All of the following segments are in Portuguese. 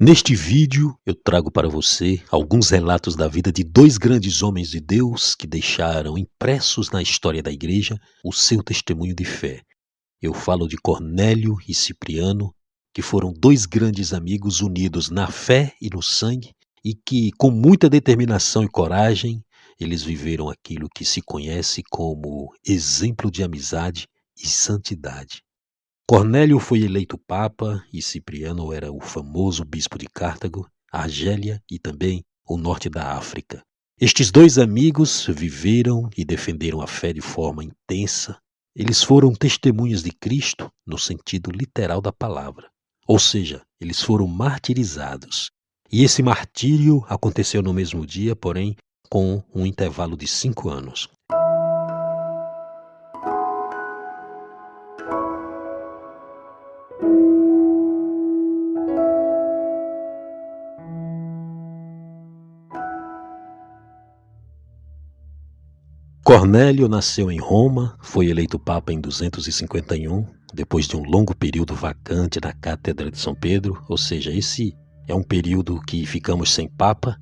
Neste vídeo, eu trago para você alguns relatos da vida de dois grandes homens de Deus que deixaram impressos na história da igreja o seu testemunho de fé. Eu falo de Cornélio e Cipriano, que foram dois grandes amigos unidos na fé e no sangue e que, com muita determinação e coragem, eles viveram aquilo que se conhece como exemplo de amizade e santidade. Cornélio foi eleito papa e Cipriano era o famoso bispo de Cartago, Argélia e também o norte da África. Estes dois amigos viveram e defenderam a fé de forma intensa. Eles foram testemunhas de Cristo no sentido literal da palavra. Ou seja, eles foram martirizados. E esse martírio aconteceu no mesmo dia, porém, com um intervalo de 5 anos. Cornélio nasceu em Roma, foi eleito papa em 251, depois de um longo período vacante na Cátedra de São Pedro, ou seja, esse é um período que ficamos sem papa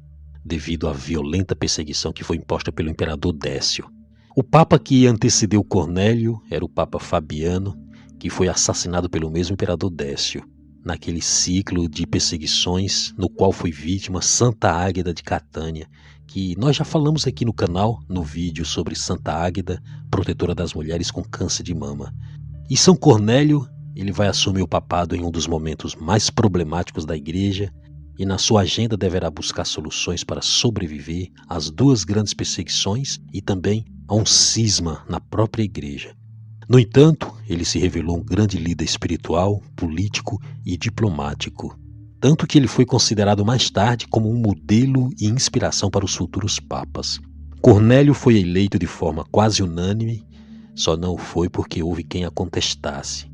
devido à violenta perseguição que foi imposta pelo imperador Décio. O papa que antecedeu Cornélio era o papa Fabiano, que foi assassinado pelo mesmo imperador Décio, naquele ciclo de perseguições no qual foi vítima Santa Águeda de Catânia, que nós já falamos aqui no canal, no vídeo sobre Santa Águeda, protetora das mulheres com câncer de mama. E São Cornélio, ele vai assumir o papado em um dos momentos mais problemáticos da igreja e na sua agenda deverá buscar soluções para sobreviver às duas grandes perseguições e também a um cisma na própria igreja. No entanto, ele se revelou um grande líder espiritual, político e diplomático, tanto que ele foi considerado mais tarde como um modelo e inspiração para os futuros papas. Cornélio foi eleito de forma quase unânime, só não foi porque houve quem a contestasse.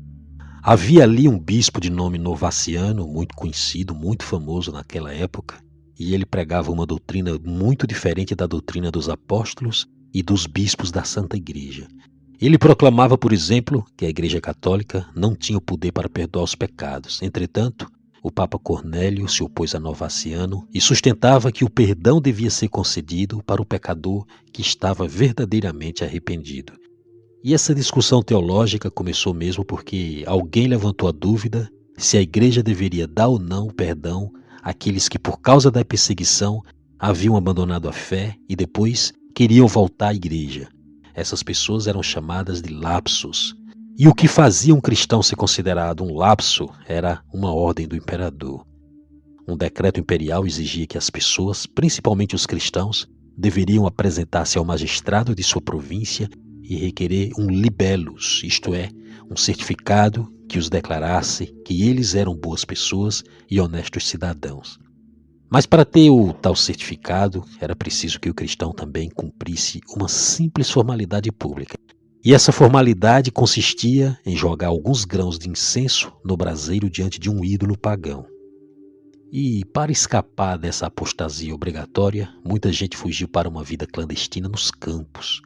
Havia ali um bispo de nome Novaciano, muito conhecido, muito famoso naquela época, e ele pregava uma doutrina muito diferente da doutrina dos apóstolos e dos bispos da Santa Igreja. Ele proclamava, por exemplo, que a Igreja Católica não tinha o poder para perdoar os pecados. Entretanto, o Papa Cornélio se opôs a Novaciano e sustentava que o perdão devia ser concedido para o pecador que estava verdadeiramente arrependido. E essa discussão teológica começou mesmo porque alguém levantou a dúvida se a Igreja deveria dar ou não o perdão àqueles que, por causa da perseguição, haviam abandonado a fé e depois queriam voltar à Igreja. Essas pessoas eram chamadas de lapsos. E o que fazia um cristão ser considerado um lapso era uma ordem do imperador. Um decreto imperial exigia que as pessoas, principalmente os cristãos, deveriam apresentar-se ao magistrado de sua província e requerer um libellus, isto é, um certificado que os declarasse que eles eram boas pessoas e honestos cidadãos. Mas para ter o tal certificado, era preciso que o cristão também cumprisse uma simples formalidade pública. E essa formalidade consistia em jogar alguns grãos de incenso no braseiro diante de um ídolo pagão. E para escapar dessa apostasia obrigatória, muita gente fugiu para uma vida clandestina nos campos.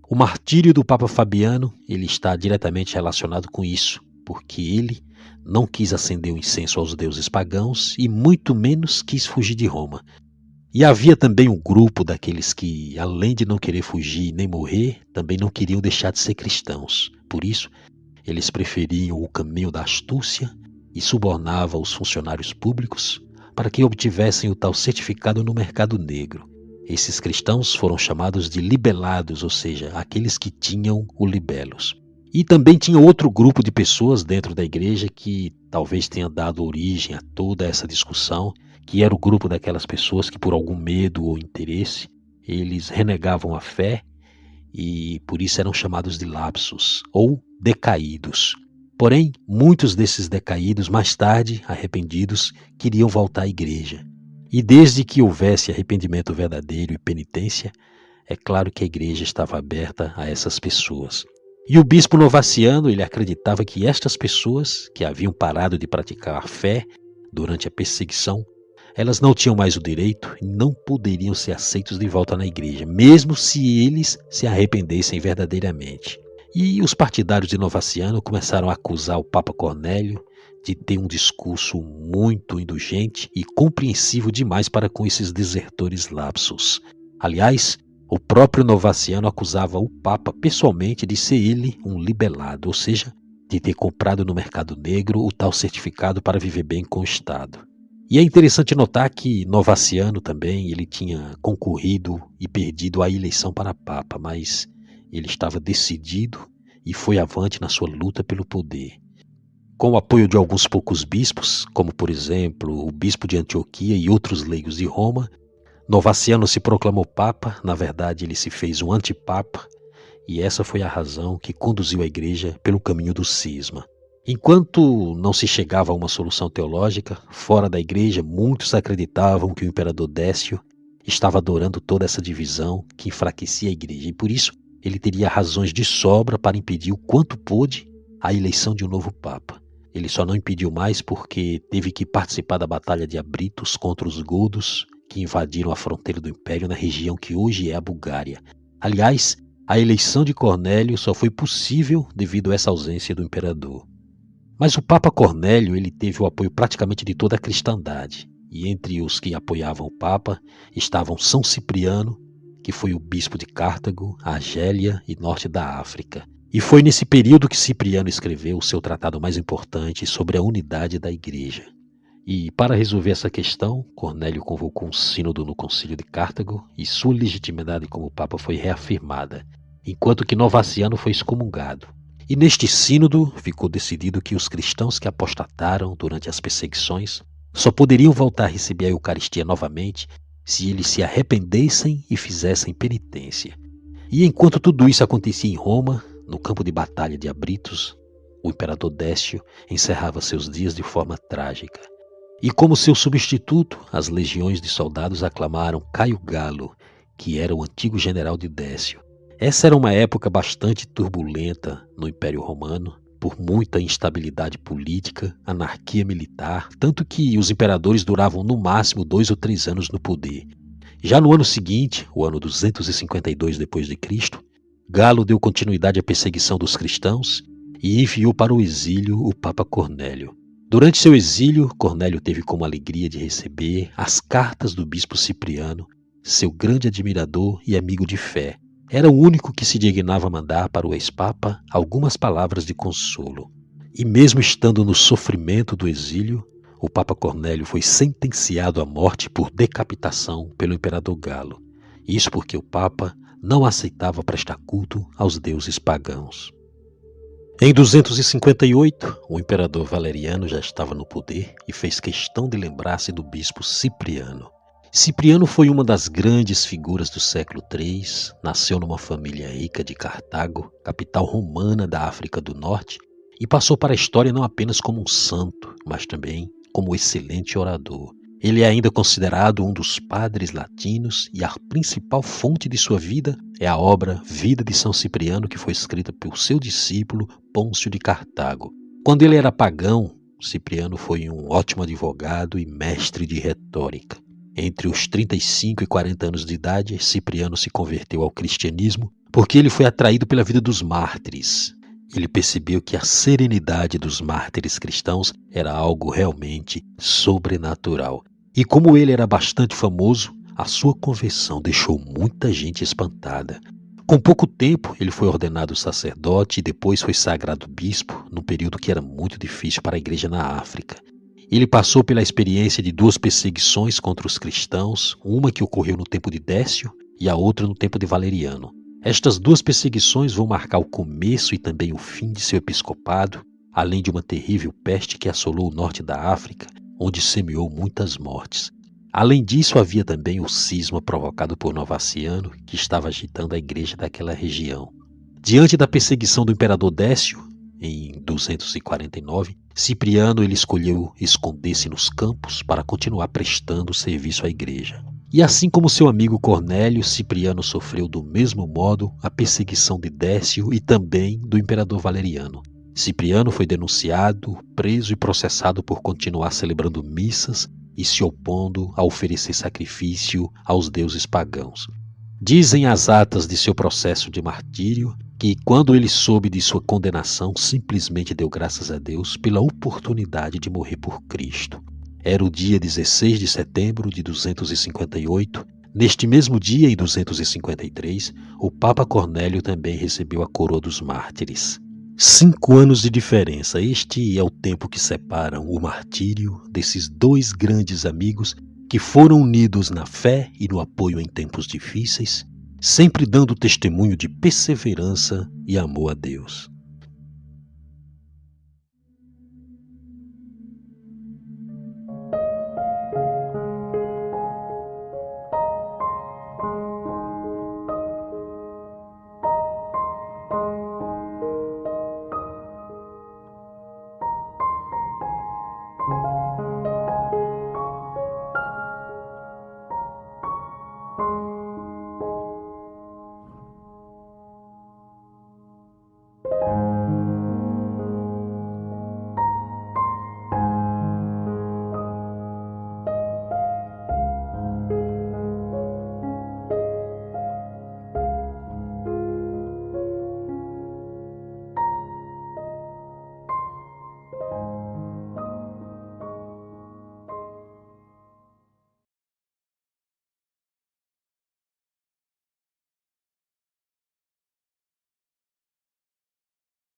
O martírio do Papa Fabiano, ele está diretamente relacionado com isso, porque ele não quis acender o incenso aos deuses pagãos e muito menos quis fugir de Roma. E havia também um grupo daqueles que, além de não querer fugir nem morrer, também não queriam deixar de ser cristãos. Por isso, eles preferiam o caminho da astúcia e subornavam os funcionários públicos para que obtivessem o tal certificado no mercado negro. Esses cristãos foram chamados de libelados, ou seja, aqueles que tinham o libellus. E também tinha outro grupo de pessoas dentro da igreja que talvez tenha dado origem a toda essa discussão, que era o grupo daquelas pessoas que por algum medo ou interesse, eles renegavam a fé e por isso eram chamados de lapsos ou decaídos. Porém, muitos desses decaídos, mais tarde, arrependidos, queriam voltar à igreja. E desde que houvesse arrependimento verdadeiro e penitência, é claro que a igreja estava aberta a essas pessoas. E o bispo Novaciano, ele acreditava que estas pessoas que haviam parado de praticar a fé durante a perseguição, elas não tinham mais o direito e não poderiam ser aceitos de volta na igreja, mesmo se eles se arrependessem verdadeiramente. E os partidários de Novaciano começaram a acusar o Papa Cornélio de ter um discurso muito indulgente e compreensivo demais para com esses desertores lapsos. Aliás, o próprio Novaciano acusava o Papa pessoalmente de ser ele um libelado, ou seja, de ter comprado no mercado negro o tal certificado para viver bem com o Estado. E é interessante notar que Novaciano também ele tinha concorrido e perdido a eleição para Papa, mas ele estava decidido e foi avante na sua luta pelo poder. Com o apoio de alguns poucos bispos, como por exemplo o bispo de Antioquia e outros leigos de Roma, Novaciano se proclamou Papa. Na verdade ele se fez um antipapa, e essa foi a razão que conduziu a igreja pelo caminho do cisma. Enquanto não se chegava a uma solução teológica, fora da igreja muitos acreditavam que o imperador Décio estava adorando toda essa divisão que enfraquecia a igreja, e por isso ele teria razões de sobra para impedir o quanto pôde a eleição de um novo papa. Ele só não impediu mais porque teve que participar da Batalha de Abritos contra os godos, que invadiram a fronteira do império na região que hoje é a Bulgária. Aliás, a eleição de Cornélio só foi possível devido a essa ausência do imperador. Mas o Papa Cornélio ele teve o apoio praticamente de toda a cristandade, e entre os que apoiavam o Papa estavam São Cipriano, que foi o bispo de Cartago, Argélia e norte da África. E foi nesse período que Cipriano escreveu o seu tratado mais importante sobre a unidade da igreja. E para resolver essa questão, Cornélio convocou um sínodo no concílio de Cartago e sua legitimidade como papa foi reafirmada, enquanto que Novaciano foi excomungado. E neste sínodo ficou decidido que os cristãos que apostataram durante as perseguições só poderiam voltar a receber a Eucaristia novamente se eles se arrependessem e fizessem penitência. E enquanto tudo isso acontecia em Roma, no campo de batalha de Abritos, o imperador Décio encerrava seus dias de forma trágica. E como seu substituto, as legiões de soldados aclamaram Caio Galo, que era o antigo general de Décio. Essa era uma época bastante turbulenta no Império Romano, por muita instabilidade política, anarquia militar, tanto que os imperadores duravam no máximo 2 ou 3 anos no poder. Já no ano seguinte, o ano 252 d.C., Galo deu continuidade à perseguição dos cristãos e enviou para o exílio o Papa Cornélio. Durante seu exílio, Cornélio teve como alegria de receber as cartas do bispo Cipriano, seu grande admirador e amigo de fé. Era o único que se dignava mandar para o ex-papa algumas palavras de consolo. E mesmo estando no sofrimento do exílio, o Papa Cornélio foi sentenciado à morte por decapitação pelo imperador Galo. Isso porque o Papa não aceitava prestar culto aos deuses pagãos. Em 258, o imperador Valeriano já estava no poder e fez questão de lembrar-se do bispo Cipriano. Cipriano foi uma das grandes figuras do século III, nasceu numa família rica de Cartago, capital romana da África do Norte, e passou para a história não apenas como um santo, mas também como excelente orador. Ele é ainda considerado um dos padres latinos e a principal fonte de sua vida é a obra Vida de São Cipriano, que foi escrita por seu discípulo Pôncio de Cartago. Quando ele era pagão, Cipriano foi um ótimo advogado e mestre de retórica. Entre os 35 e 40 anos de idade, Cipriano se converteu ao cristianismo porque ele foi atraído pela vida dos mártires. Ele percebeu que a serenidade dos mártires cristãos era algo realmente sobrenatural. E como ele era bastante famoso, a sua conversão deixou muita gente espantada. Com pouco tempo, ele foi ordenado sacerdote e depois foi sagrado bispo, num período que era muito difícil para a igreja na África. Ele passou pela experiência de 2 perseguições contra os cristãos, uma que ocorreu no tempo de Décio e a outra no tempo de Valeriano. Estas 2 perseguições vão marcar o começo e também o fim de seu episcopado, além de uma terrível peste que assolou o norte da África, onde semeou muitas mortes. Além disso, havia também o cisma provocado por Novaciano, que estava agitando a igreja daquela região. Diante da perseguição do imperador Décio, em 249, Cipriano ele escolheu esconder-se nos campos para continuar prestando serviço à igreja. E assim como seu amigo Cornélio, Cipriano sofreu do mesmo modo a perseguição de Décio e também do imperador Valeriano. Cipriano foi denunciado, preso e processado por continuar celebrando missas e se opondo a oferecer sacrifício aos deuses pagãos. Dizem as atas de seu processo de martírio que, quando ele soube de sua condenação, simplesmente deu graças a Deus pela oportunidade de morrer por Cristo. Era o dia 16 de setembro de 258. Neste mesmo dia, em 253, o Papa Cornélio também recebeu a coroa dos mártires. 5 anos de diferença, este é o tempo que separa o martírio desses dois grandes amigos que foram unidos na fé e no apoio em tempos difíceis, sempre dando testemunho de perseverança e amor a Deus.